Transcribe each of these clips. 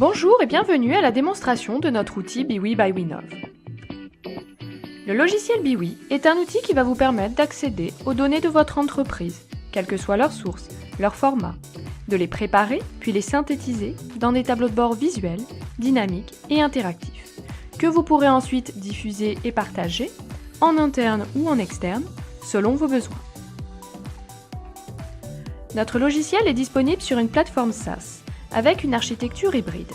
Bonjour et bienvenue à la démonstration de notre outil Biwi by Winov. Le logiciel Biwi est un outil qui va vous permettre d'accéder aux données de votre entreprise, quelle que soit leur source, leur format, de les préparer puis les synthétiser dans des tableaux de bord visuels, dynamiques et interactifs, que vous pourrez ensuite diffuser et partager, en interne ou en externe, selon vos besoins. Notre logiciel est disponible sur une plateforme SaaS, avec une architecture hybride.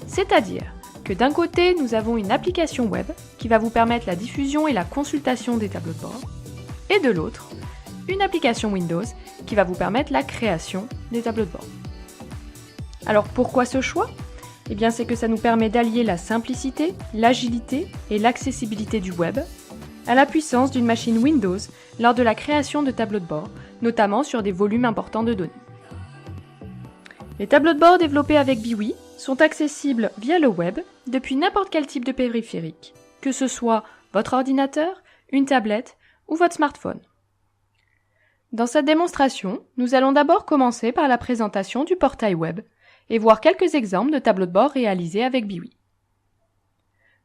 C'est-à-dire que d'un côté, nous avons une application web qui va vous permettre la diffusion et la consultation des tableaux de bord, et de l'autre, une application Windows qui va vous permettre la création des tableaux de bord. Alors pourquoi ce choix ? Eh bien c'est que ça nous permet d'allier la simplicité, l'agilité et l'accessibilité du web à la puissance d'une machine Windows lors de la création de tableaux de bord, notamment sur des volumes importants de données. Les tableaux de bord développés avec Biwi sont accessibles via le web depuis n'importe quel type de périphérique, que ce soit votre ordinateur, une tablette ou votre smartphone. Dans cette démonstration, nous allons d'abord commencer par la présentation du portail web et voir quelques exemples de tableaux de bord réalisés avec Biwi.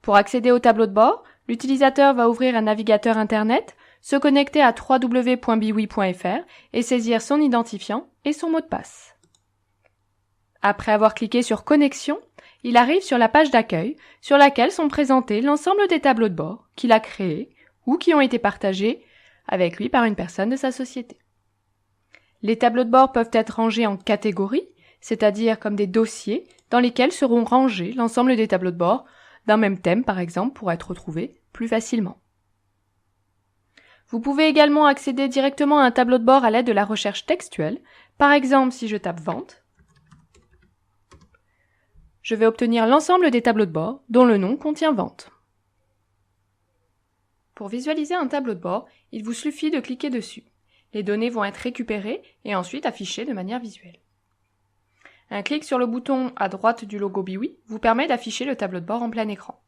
Pour accéder au tableau de bord, l'utilisateur va ouvrir un navigateur internet, se connecter à www.biwi.fr et saisir son identifiant et son mot de passe. Après avoir cliqué sur Connexion, il arrive sur la page d'accueil sur laquelle sont présentés l'ensemble des tableaux de bord qu'il a créés ou qui ont été partagés avec lui par une personne de sa société. Les tableaux de bord peuvent être rangés en catégories, c'est-à-dire comme des dossiers dans lesquels seront rangés l'ensemble des tableaux de bord d'un même thème par exemple pour être retrouvés plus facilement. Vous pouvez également accéder directement à un tableau de bord à l'aide de la recherche textuelle. Par exemple, si je tape Vente, je vais obtenir l'ensemble des tableaux de bord dont le nom contient Vente. Pour visualiser un tableau de bord, il vous suffit de cliquer dessus. Les données vont être récupérées et ensuite affichées de manière visuelle. Un clic sur le bouton à droite du logo Biwi vous permet d'afficher le tableau de bord en plein écran.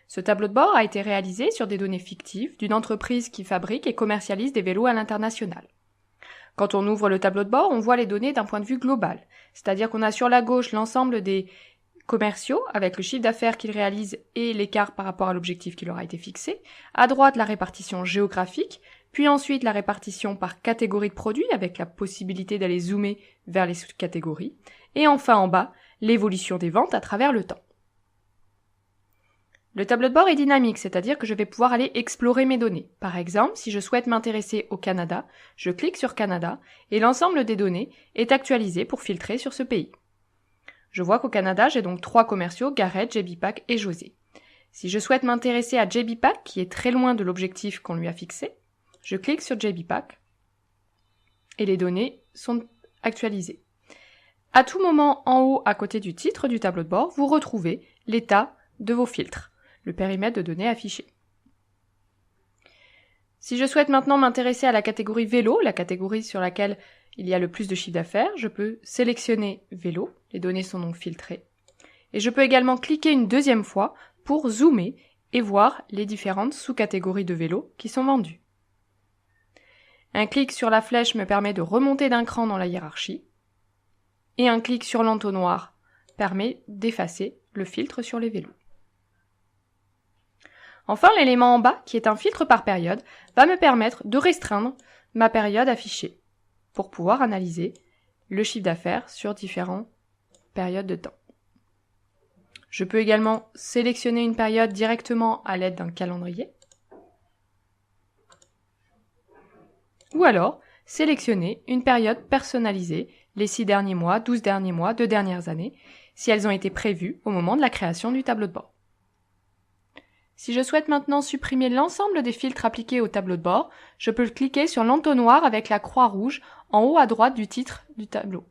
Ce tableau de bord a été réalisé sur des données fictives d'une entreprise qui fabrique et commercialise des vélos à l'international. Quand on ouvre le tableau de bord, on voit les données d'un point de vue global, c'est-à-dire qu'on a sur la gauche l'ensemble des commerciaux avec le chiffre d'affaires qu'ils réalisent et l'écart par rapport à l'objectif qui leur a été fixé, à droite la répartition géographique, puis ensuite la répartition par catégorie de produits avec la possibilité d'aller zoomer vers les sous-catégories, et enfin en bas, l'évolution des ventes à travers le temps. Le tableau de bord est dynamique, c'est-à-dire que je vais pouvoir aller explorer mes données. Par exemple, si je souhaite m'intéresser au Canada, je clique sur Canada et l'ensemble des données est actualisé pour filtrer sur ce pays. Je vois qu'au Canada, j'ai donc 3 commerciaux, Garrett, JBPack et José. Si je souhaite m'intéresser à JBPack, qui est très loin de l'objectif qu'on lui a fixé, je clique sur JBPack et les données sont actualisées. À tout moment, en haut, à côté du titre du tableau de bord, vous retrouvez l'état de vos filtres, le périmètre de données affiché. Si je souhaite maintenant m'intéresser à la catégorie vélo, la catégorie sur laquelle il y a le plus de chiffre d'affaires, je peux sélectionner vélo, les données sont donc filtrées, et je peux également cliquer une deuxième fois pour zoomer et voir les différentes sous-catégories de vélos qui sont vendues. Un clic sur la flèche me permet de remonter d'un cran dans la hiérarchie, et un clic sur l'entonnoir permet d'effacer le filtre sur les vélos. Enfin, l'élément en bas, qui est un filtre par période, va me permettre de restreindre ma période affichée pour pouvoir analyser le chiffre d'affaires sur différentes périodes de temps. Je peux également sélectionner une période directement à l'aide d'un calendrier ou alors sélectionner une période personnalisée, les 6 derniers mois, 12 derniers mois, 2 dernières années, si elles ont été prévues au moment de la création du tableau de bord. Si je souhaite maintenant supprimer l'ensemble des filtres appliqués au tableau de bord, je peux cliquer sur l'entonnoir avec la croix rouge en haut à droite du titre du tableau.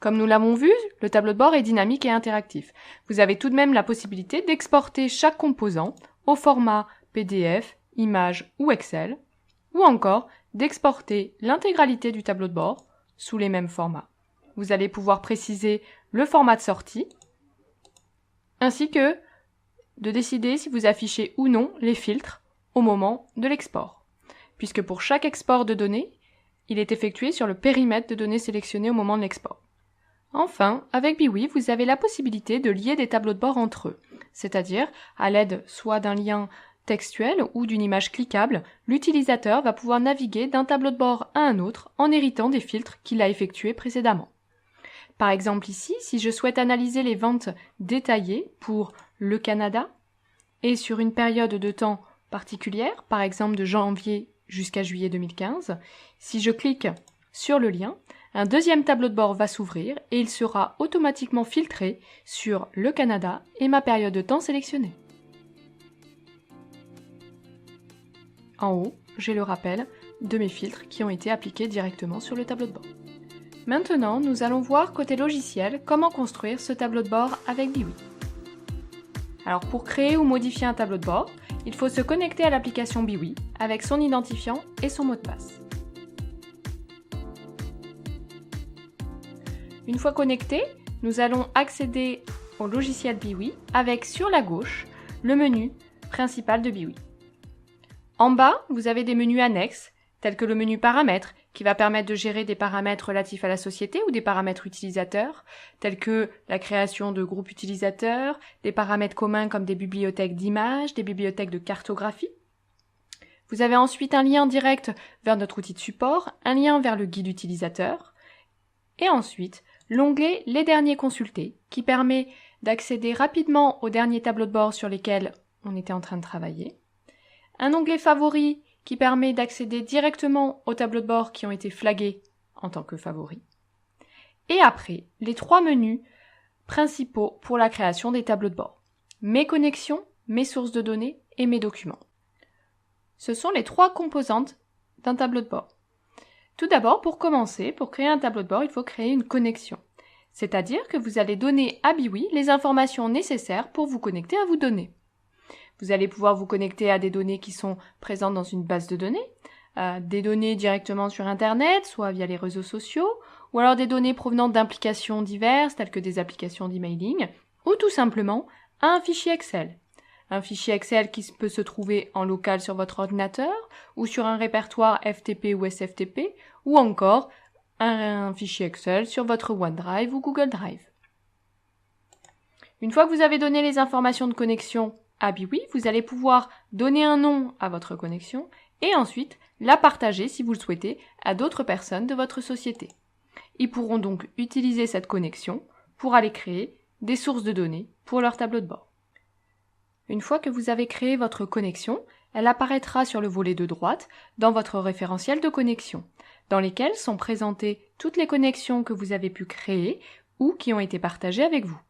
Comme nous l'avons vu, le tableau de bord est dynamique et interactif. Vous avez tout de même la possibilité d'exporter chaque composant au format PDF, image ou Excel, ou encore d'exporter l'intégralité du tableau de bord sous les mêmes formats. Vous allez pouvoir préciser le format de sortie, ainsi que de décider si vous affichez ou non les filtres au moment de l'export, puisque pour chaque export de données, il est effectué sur le périmètre de données sélectionné au moment de l'export. Enfin, avec Biwi, vous avez la possibilité de lier des tableaux de bord entre eux, c'est-à-dire à l'aide soit d'un lien textuel ou d'une image cliquable, l'utilisateur va pouvoir naviguer d'un tableau de bord à un autre en héritant des filtres qu'il a effectués précédemment. Par exemple ici, si je souhaite analyser les ventes détaillées pour le Canada et sur une période de temps particulière, par exemple de janvier jusqu'à juillet 2015, si je clique sur le lien, un deuxième tableau de bord va s'ouvrir et il sera automatiquement filtré sur le Canada et ma période de temps sélectionnée. En haut, j'ai le rappel de mes filtres qui ont été appliqués directement sur le tableau de bord. Maintenant, nous allons voir côté logiciel comment construire ce tableau de bord avec Biwi. Alors pour créer ou modifier un tableau de bord, il faut se connecter à l'application Biwi avec son identifiant et son mot de passe. Une fois connecté, nous allons accéder au logiciel Biwi avec sur la gauche le menu principal de Biwi. En bas, vous avez des menus annexes tels que le menu paramètres qui va permettre de gérer des paramètres relatifs à la société ou des paramètres utilisateurs tels que la création de groupes utilisateurs, des paramètres communs comme des bibliothèques d'images, des bibliothèques de cartographie. Vous avez ensuite un lien direct vers notre outil de support, un lien vers le guide utilisateur et ensuite l'onglet « Les derniers consultés » qui permet d'accéder rapidement aux derniers tableaux de bord sur lesquels on était en train de travailler. Un onglet « Favoris » qui permet d'accéder directement aux tableaux de bord qui ont été flagués en tant que favoris. Et après, les trois menus principaux pour la création des tableaux de bord. Mes connexions, mes sources de données et mes documents. Ce sont les trois composantes d'un tableau de bord. Tout d'abord, pour commencer, pour créer un tableau de bord, il faut créer une connexion. C'est-à-dire que vous allez donner à Biwi les informations nécessaires pour vous connecter à vos données. Vous allez pouvoir vous connecter à des données qui sont présentes dans une base de données, des données directement sur Internet, soit via les réseaux sociaux, ou alors des données provenant d'applications diverses, telles que des applications d'emailing, ou tout simplement à un fichier Excel. Un fichier Excel qui peut se trouver en local sur votre ordinateur, ou sur un répertoire FTP ou SFTP, ou encore un fichier Excel sur votre OneDrive ou Google Drive. Une fois que vous avez donné les informations de connexion à Biwi, vous allez pouvoir donner un nom à votre connexion et ensuite la partager si vous le souhaitez à d'autres personnes de votre société. Ils pourront donc utiliser cette connexion pour aller créer des sources de données pour leur tableau de bord. Une fois que vous avez créé votre connexion, elle apparaîtra sur le volet de droite dans votre référentiel de connexion, dans lesquels sont présentées toutes les connexions que vous avez pu créer ou qui ont été partagées avec vous.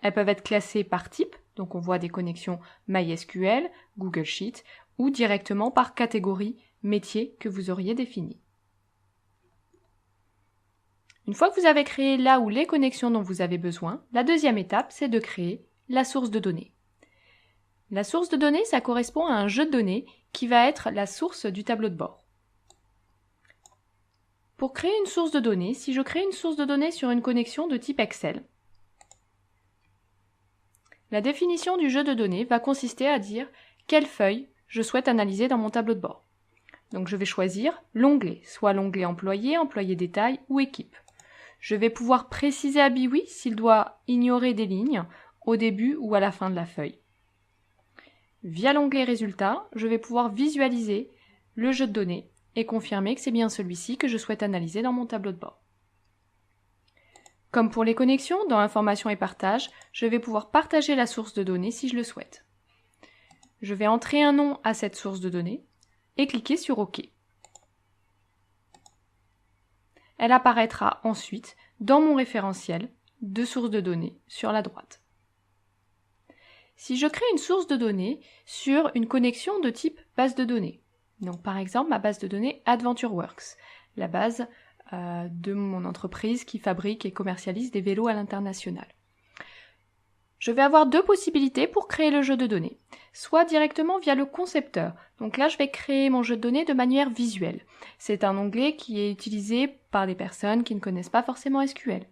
Elles peuvent être classées par type, donc on voit des connexions MySQL, Google Sheets, ou directement par catégorie métier que vous auriez défini. Une fois que vous avez créé là ou les connexions dont vous avez besoin, la deuxième étape, c'est de créer la source de données. La source de données, ça correspond à un jeu de données qui va être la source du tableau de bord. Pour créer une source de données, si je crée une source de données sur une connexion de type Excel, la définition du jeu de données va consister à dire quelle feuille je souhaite analyser dans mon tableau de bord. Donc je vais choisir l'onglet, soit l'onglet employé, employé détail ou équipe. Je vais pouvoir préciser à Biwi s'il doit ignorer des lignes au début ou à la fin de la feuille. Via l'onglet résultats, je vais pouvoir visualiser le jeu de données et confirmer que c'est bien celui-ci que je souhaite analyser dans mon tableau de bord. Comme pour les connexions, dans Informations et partage, je vais pouvoir partager la source de données si je le souhaite. Je vais entrer un nom à cette source de données et cliquer sur OK. Elle apparaîtra ensuite dans mon référentiel de sources de données sur la droite. Si je crée une source de données sur une connexion de type base de données, donc par exemple ma base de données AdventureWorks, la base de mon entreprise qui fabrique et commercialise des vélos à l'international. Je vais avoir deux possibilités pour créer le jeu de données, soit directement via le concepteur. Donc là, je vais créer mon jeu de données de manière visuelle. C'est un onglet qui est utilisé par des personnes qui ne connaissent pas forcément SQL.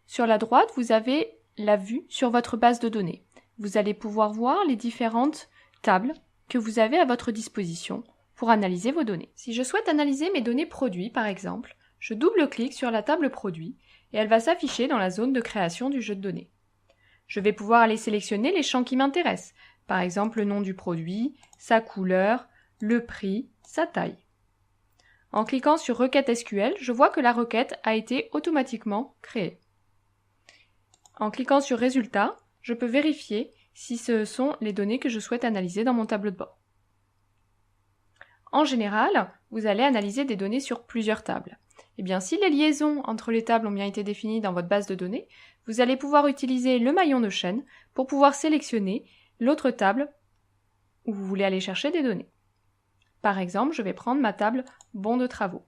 Sur la droite, vous avez la vue sur votre base de données. Vous allez pouvoir voir les différentes tables que vous avez à votre disposition pour analyser vos données. Si je souhaite analyser mes données produits, par exemple, je double-clique sur la table produits et elle va s'afficher dans la zone de création du jeu de données. Je vais pouvoir aller sélectionner les champs qui m'intéressent, par exemple le nom du produit, sa couleur, le prix, sa taille. En cliquant sur Requête SQL, je vois que la requête a été automatiquement créée. En cliquant sur Résultats, je peux vérifier si ce sont les données que je souhaite analyser dans mon tableau de bord. En général, vous allez analyser des données sur plusieurs tables. Eh bien, si les liaisons entre les tables ont bien été définies dans votre base de données, vous allez pouvoir utiliser le maillon de chaîne pour pouvoir sélectionner l'autre table où vous voulez aller chercher des données. Par exemple, je vais prendre ma table bons de travaux.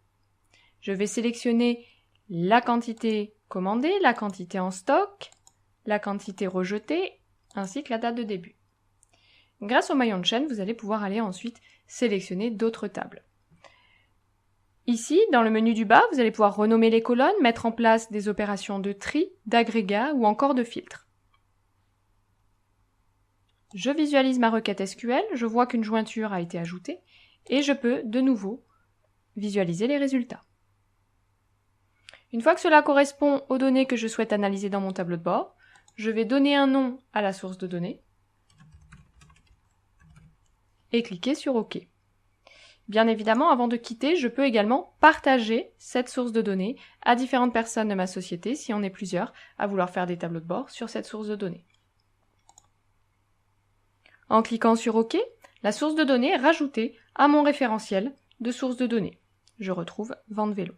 Je vais sélectionner la quantité commandée, la quantité en stock, la quantité rejetée, ainsi que la date de début. Grâce au maillon de chaîne, vous allez pouvoir aller ensuite sélectionner d'autres tables. Ici, dans le menu du bas, vous allez pouvoir renommer les colonnes, mettre en place des opérations de tri, d'agrégat ou encore de filtre. Je visualise ma requête SQL, je vois qu'une jointure a été ajoutée et je peux de nouveau visualiser les résultats. Une fois que cela correspond aux données que je souhaite analyser dans mon tableau de bord, je vais donner un nom à la source de données et cliquer sur OK. Bien évidemment, avant de quitter, je peux également partager cette source de données à différentes personnes de ma société, si on est plusieurs à vouloir faire des tableaux de bord sur cette source de données. En cliquant sur OK, la source de données est rajoutée à mon référentiel de source de données. Je retrouve vente vélo.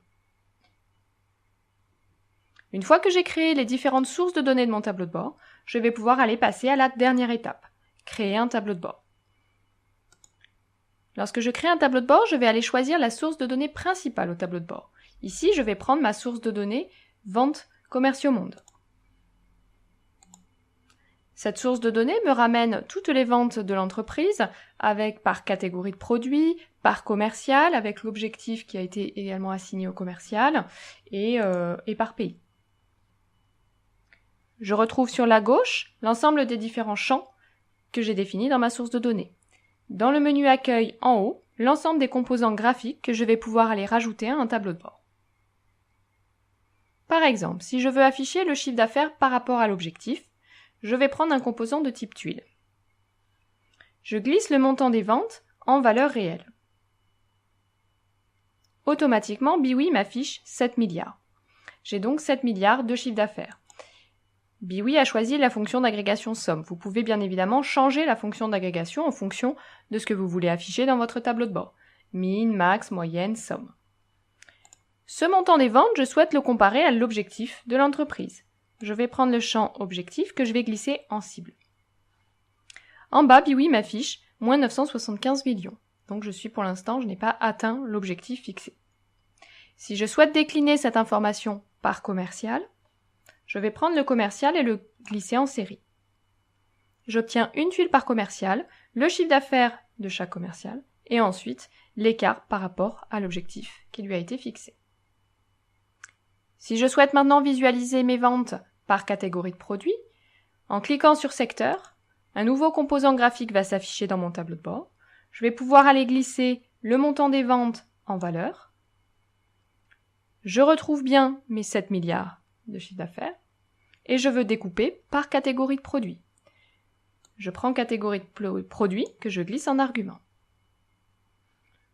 Une fois que j'ai créé les différentes sources de données de mon tableau de bord, je vais pouvoir aller passer à la dernière étape, créer un tableau de bord. Lorsque je crée un tableau de bord, je vais aller choisir la source de données principale au tableau de bord. Ici, je vais prendre ma source de données vente commerciaux monde. Cette source de données me ramène toutes les ventes de l'entreprise avec par catégorie de produits, par commercial, avec l'objectif qui a été également assigné au commercial et par pays. Je retrouve sur la gauche l'ensemble des différents champs que j'ai définis dans ma source de données. Dans le menu Accueil en haut, l'ensemble des composants graphiques que je vais pouvoir aller rajouter à un tableau de bord. Par exemple, si je veux afficher le chiffre d'affaires par rapport à l'objectif, je vais prendre un composant de type tuile. Je glisse le montant des ventes en valeur réelle. Automatiquement, Biwi m'affiche 7 milliards. J'ai donc 7 milliards de chiffre d'affaires. Biwi a choisi la fonction d'agrégation somme. Vous pouvez bien évidemment changer la fonction d'agrégation en fonction de ce que vous voulez afficher dans votre tableau de bord. Min, max, moyenne, somme. Ce montant des ventes, je souhaite le comparer à l'objectif de l'entreprise. Je vais prendre le champ objectif que je vais glisser en cible. En bas, Biwi m'affiche moins 975 millions. Donc pour l'instant, je n'ai pas atteint l'objectif fixé. Si je souhaite décliner cette information par commercial, je vais prendre le commercial et le glisser en série. J'obtiens une tuile par commercial, le chiffre d'affaires de chaque commercial, et ensuite l'écart par rapport à l'objectif qui lui a été fixé. Si je souhaite maintenant visualiser mes ventes par catégorie de produits, en cliquant sur secteur, un nouveau composant graphique va s'afficher dans mon tableau de bord. Je vais pouvoir aller glisser le montant des ventes en valeur. Je retrouve bien mes 7 milliards de chiffre d'affaires et je veux découper par catégorie de produits. Je prends catégorie de produits que je glisse en argument.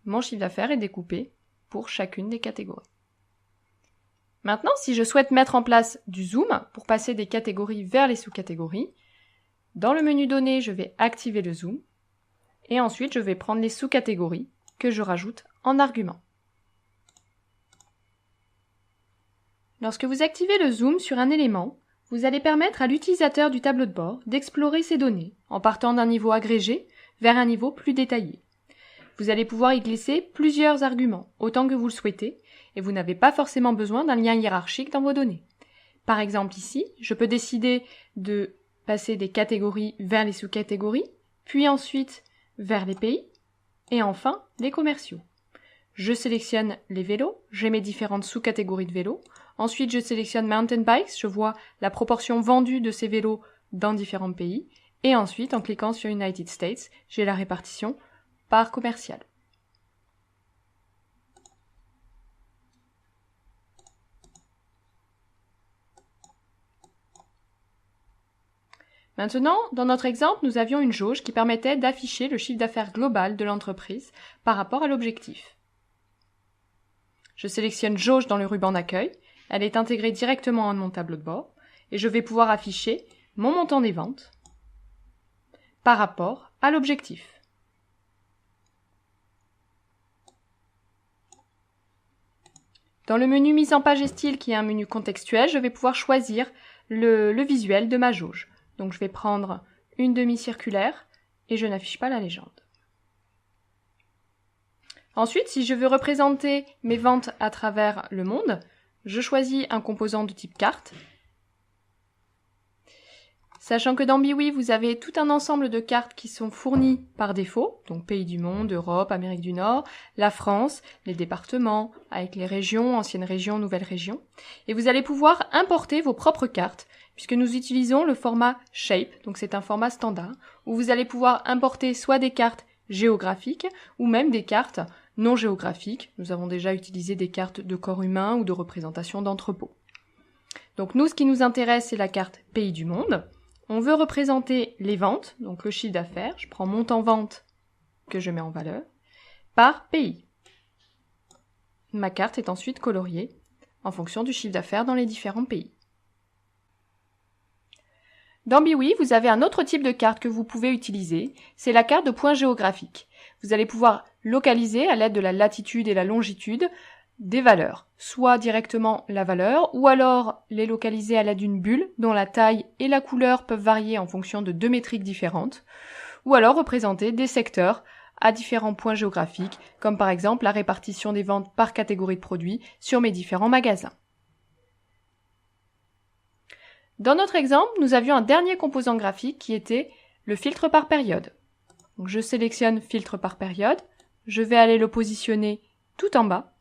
Mon chiffre d'affaires est découpé pour chacune des catégories. Maintenant, si je souhaite mettre en place du zoom pour passer des catégories vers les sous-catégories, dans le menu données, je vais activer le zoom et ensuite je vais prendre les sous-catégories que je rajoute en argument. Lorsque vous activez le zoom sur un élément, vous allez permettre à l'utilisateur du tableau de bord d'explorer ces données en partant d'un niveau agrégé vers un niveau plus détaillé. Vous allez pouvoir y glisser plusieurs arguments, autant que vous le souhaitez, et vous n'avez pas forcément besoin d'un lien hiérarchique dans vos données. Par exemple ici, je peux décider de passer des catégories vers les sous-catégories, puis ensuite vers les pays, et enfin les commerciaux. Je sélectionne les vélos, j'ai mes différentes sous-catégories de vélos. Ensuite, je sélectionne Mountain Bikes, je vois la proportion vendue de ces vélos dans différents pays. Et ensuite, en cliquant sur United States, j'ai la répartition par commercial. Maintenant, dans notre exemple, nous avions une jauge qui permettait d'afficher le chiffre d'affaires global de l'entreprise par rapport à l'objectif. Je sélectionne jauge dans le ruban d'accueil, elle est intégrée directement à mon tableau de bord, et je vais pouvoir afficher mon montant des ventes par rapport à l'objectif. Dans le menu mise en page et style, qui est un menu contextuel, je vais pouvoir choisir le visuel de ma jauge. Donc je vais prendre une demi-circulaire et je n'affiche pas la légende. Ensuite, si je veux représenter mes ventes à travers le monde, je choisis un composant de type carte. Sachant que dans Biwi, vous avez tout un ensemble de cartes qui sont fournies par défaut, donc pays du monde, Europe, Amérique du Nord, la France, les départements, avec les régions, anciennes régions, nouvelles régions. Et vous allez pouvoir importer vos propres cartes, puisque nous utilisons le format Shape, donc c'est un format standard, où vous allez pouvoir importer soit des cartes géographiques, ou même des cartes non géographiques. Nous avons déjà utilisé des cartes de corps humain ou de représentation d'entrepôts. Donc nous, ce qui nous intéresse, c'est la carte pays du monde. On veut représenter les ventes, donc le chiffre d'affaires, je prends montant vente que je mets en valeur, par pays. Ma carte est ensuite coloriée en fonction du chiffre d'affaires dans les différents pays. Dans Biwi, vous avez un autre type de carte que vous pouvez utiliser, c'est la carte de points géographiques. Vous allez pouvoir localiser à l'aide de la latitude et la longitude des valeurs, soit directement la valeur, ou alors les localiser à l'aide d'une bulle dont la taille et la couleur peuvent varier en fonction de deux métriques différentes, ou alors représenter des secteurs à différents points géographiques, comme par exemple la répartition des ventes par catégorie de produits sur mes différents magasins. Dans notre exemple, nous avions un dernier composant graphique qui était le filtre par période. Donc je sélectionne filtre par période, je vais aller le positionner tout en bas,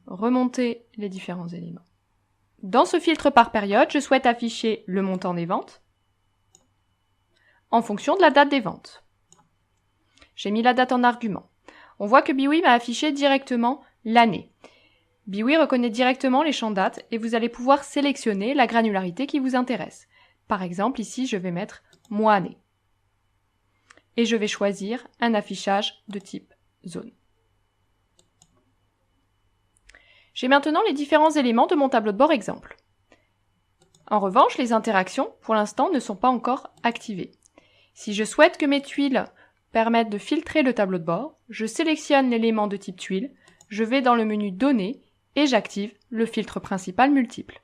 remonter les différents éléments. Dans ce filtre par période, je souhaite afficher le montant des ventes en fonction de la date des ventes. J'ai mis la date en argument. On voit que Biwi m'a affiché directement l'année. Biwi reconnaît directement les champs dates et vous allez pouvoir sélectionner la granularité qui vous intéresse. Par exemple, ici, je vais mettre mois-année. Et je vais choisir un affichage de type zone. J'ai maintenant les différents éléments de mon tableau de bord exemple. En revanche, les interactions, pour l'instant, ne sont pas encore activées. Si je souhaite que mes tuiles permettent de filtrer le tableau de bord, je sélectionne l'élément de type tuile, je vais dans le menu Données et j'active le filtre principal multiple.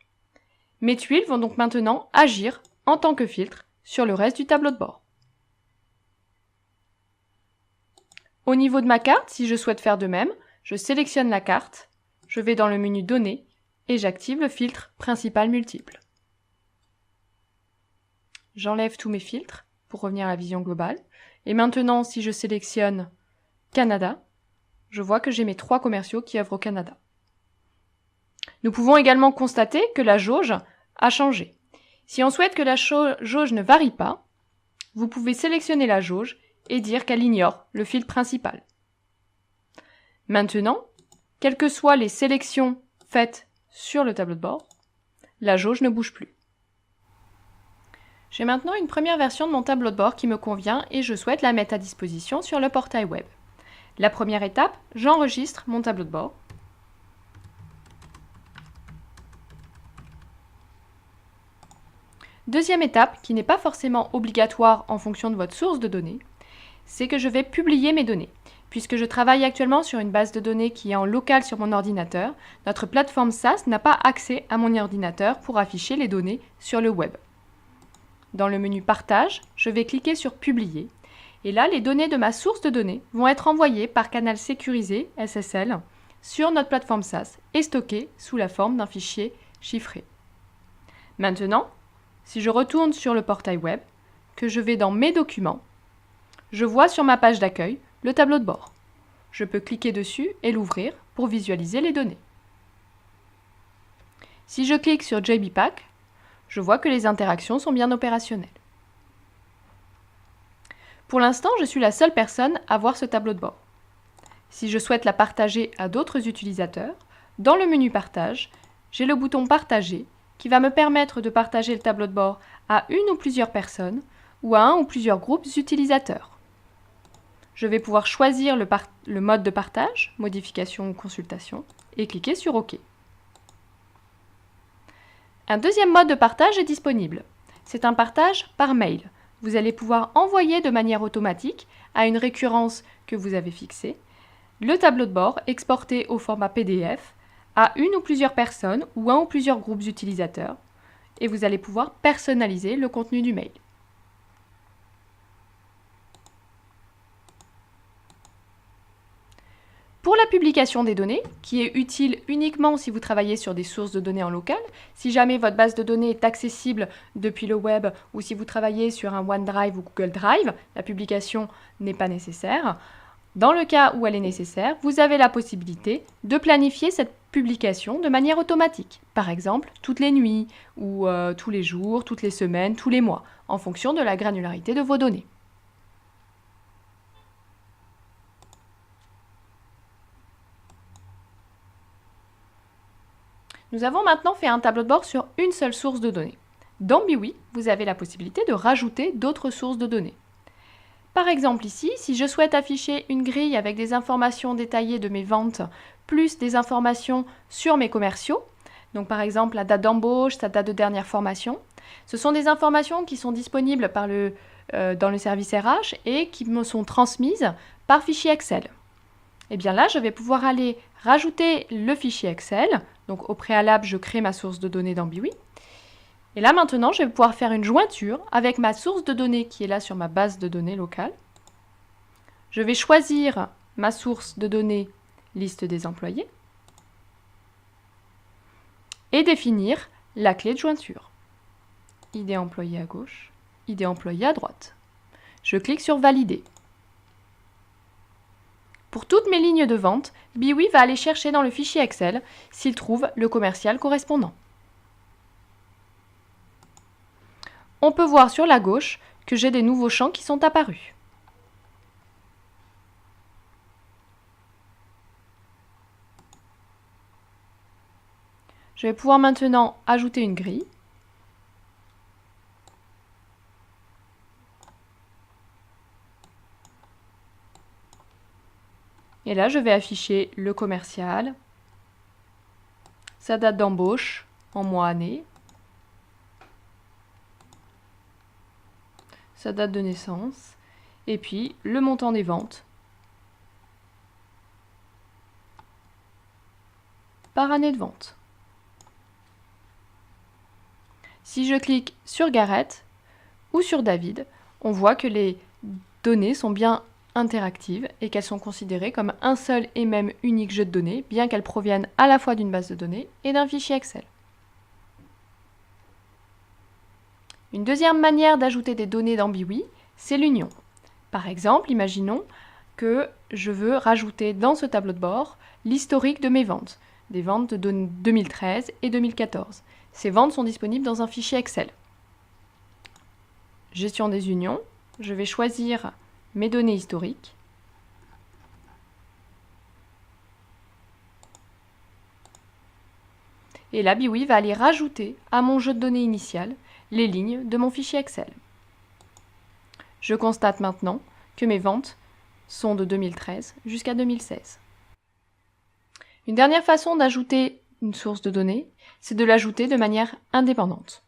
Mes tuiles vont donc maintenant agir en tant que filtre sur le reste du tableau de bord. Au niveau de ma carte, si je souhaite faire de même, je sélectionne la carte, je vais dans le menu Données et j'active le filtre principal multiple. J'enlève tous mes filtres pour revenir à la vision globale. Et maintenant, si je sélectionne Canada, je vois que j'ai mes 3 commerciaux qui œuvrent au Canada. Nous pouvons également constater que la jauge a changé. Si on souhaite que la jauge ne varie pas, vous pouvez sélectionner la jauge et dire qu'elle ignore le filtre principal. Maintenant, quelles que soient les sélections faites sur le tableau de bord, la jauge ne bouge plus. J'ai maintenant une première version de mon tableau de bord qui me convient et je souhaite la mettre à disposition sur le portail web. La première étape, j'enregistre mon tableau de bord. Deuxième étape, qui n'est pas forcément obligatoire en fonction de votre source de données, c'est que je vais publier mes données. Puisque je travaille actuellement sur une base de données qui est en local sur mon ordinateur, notre plateforme SaaS n'a pas accès à mon ordinateur pour afficher les données sur le web. Dans le menu Partage, je vais cliquer sur Publier. Et là, les données de ma source de données vont être envoyées par canal sécurisé, SSL, sur notre plateforme SaaS et stockées sous la forme d'un fichier chiffré. Maintenant, si je retourne sur le portail web, que je vais dans Mes documents, je vois sur ma page d'accueil le tableau de bord. Je peux cliquer dessus et l'ouvrir pour visualiser les données. Si je clique sur JBPack, je vois que les interactions sont bien opérationnelles. Pour l'instant, je suis la seule personne à voir ce tableau de bord. Si je souhaite la partager à d'autres utilisateurs, dans le menu Partage, j'ai le bouton Partager qui va me permettre de partager le tableau de bord à une ou plusieurs personnes ou à un ou plusieurs groupes utilisateurs. Je vais pouvoir choisir le mode de partage, modification ou consultation, et cliquer sur OK. Un deuxième mode de partage est disponible. C'est un partage par mail. Vous allez pouvoir envoyer de manière automatique, à une récurrence que vous avez fixée, le tableau de bord exporté au format PDF à une ou plusieurs personnes ou un ou plusieurs groupes utilisateurs, et vous allez pouvoir personnaliser le contenu du mail. Pour la publication des données, qui est utile uniquement si vous travaillez sur des sources de données en local, si jamais votre base de données est accessible depuis le web ou si vous travaillez sur un OneDrive ou Google Drive, la publication n'est pas nécessaire. Dans le cas où elle est nécessaire, vous avez la possibilité de planifier cette publication de manière automatique. Par exemple, toutes les nuits, ou tous les jours, toutes les semaines, tous les mois, en fonction de la granularité de vos données. Nous avons maintenant fait un tableau de bord sur une seule source de données. Dans Biwi, vous avez la possibilité de rajouter d'autres sources de données. Par exemple ici, si je souhaite afficher une grille avec des informations détaillées de mes ventes, plus des informations sur mes commerciaux, donc par exemple la date d'embauche, sa date de dernière formation, ce sont des informations qui sont disponibles dans le service RH et qui me sont transmises par fichier Excel. Et bien là, je vais pouvoir aller rajouter le fichier Excel. Donc au préalable, je crée ma source de données dans Biwi. Et là maintenant, je vais pouvoir faire une jointure avec ma source de données qui est là sur ma base de données locale. Je vais choisir ma source de données liste des employés et définir la clé de jointure. ID employé à gauche, ID employé à droite. Je clique sur Valider. Pour toutes mes lignes de vente, Biwi va aller chercher dans le fichier Excel s'il trouve le commercial correspondant. On peut voir sur la gauche que j'ai des nouveaux champs qui sont apparus. Je vais pouvoir maintenant ajouter une grille. Et là, je vais afficher le commercial, sa date d'embauche en mois-année, sa date de naissance, et puis le montant des ventes par année de vente. Si je clique sur Gareth ou sur David, on voit que les données sont bien interactives et qu'elles sont considérées comme un seul et même unique jeu de données, bien qu'elles proviennent à la fois d'une base de données et d'un fichier Excel. Une deuxième manière d'ajouter des données dans Biwi, c'est l'union. Par exemple, imaginons que je veux rajouter dans ce tableau de bord l'historique de mes ventes, des ventes de 2013 et 2014. Ces ventes sont disponibles dans un fichier Excel. Gestion des unions, je vais choisir mes données historiques. Et là, Biwi va aller rajouter à mon jeu de données initial les lignes de mon fichier Excel. Je constate maintenant que mes ventes sont de 2013 jusqu'à 2016. Une dernière façon d'ajouter une source de données, c'est de l'ajouter de manière indépendante.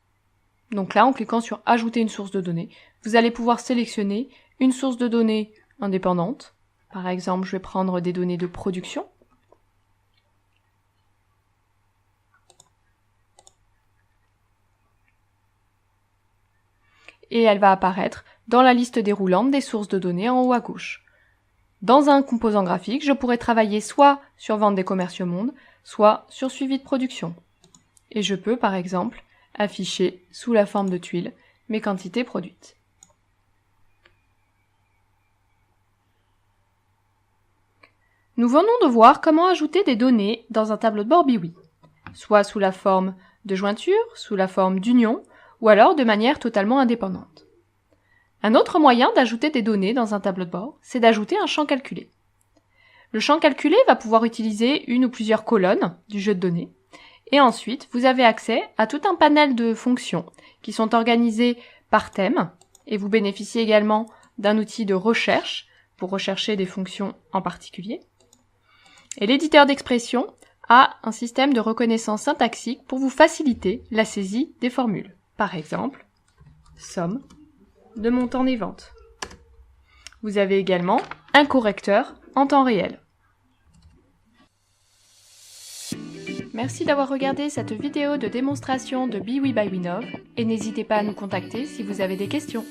Donc là, en cliquant sur « Ajouter une source de données », vous allez pouvoir sélectionner une source de données indépendante. Par exemple, je vais prendre des données de production. Et elle va apparaître dans la liste déroulante des sources de données en haut à gauche. Dans un composant graphique, je pourrais travailler soit sur vente des commerciaux monde, soit sur suivi de production. Et je peux, par exemple, afficher sous la forme de tuiles mes quantités produites. Nous venons de voir comment ajouter des données dans un tableau de bord Biwi, soit sous la forme de jointure, sous la forme d'union, ou alors de manière totalement indépendante. Un autre moyen d'ajouter des données dans un tableau de bord, c'est d'ajouter un champ calculé. Le champ calculé va pouvoir utiliser une ou plusieurs colonnes du jeu de données, Et ensuite, vous avez accès à tout un panel de fonctions qui sont organisées par thème et vous bénéficiez également d'un outil de recherche pour rechercher des fonctions en particulier. Et l'éditeur d'expression a un système de reconnaissance syntaxique pour vous faciliter la saisie des formules. Par exemple, somme de montant des ventes. Vous avez également un correcteur en temps réel. Merci d'avoir regardé cette vidéo de démonstration de BWinov et n'hésitez pas à nous contacter si vous avez des questions.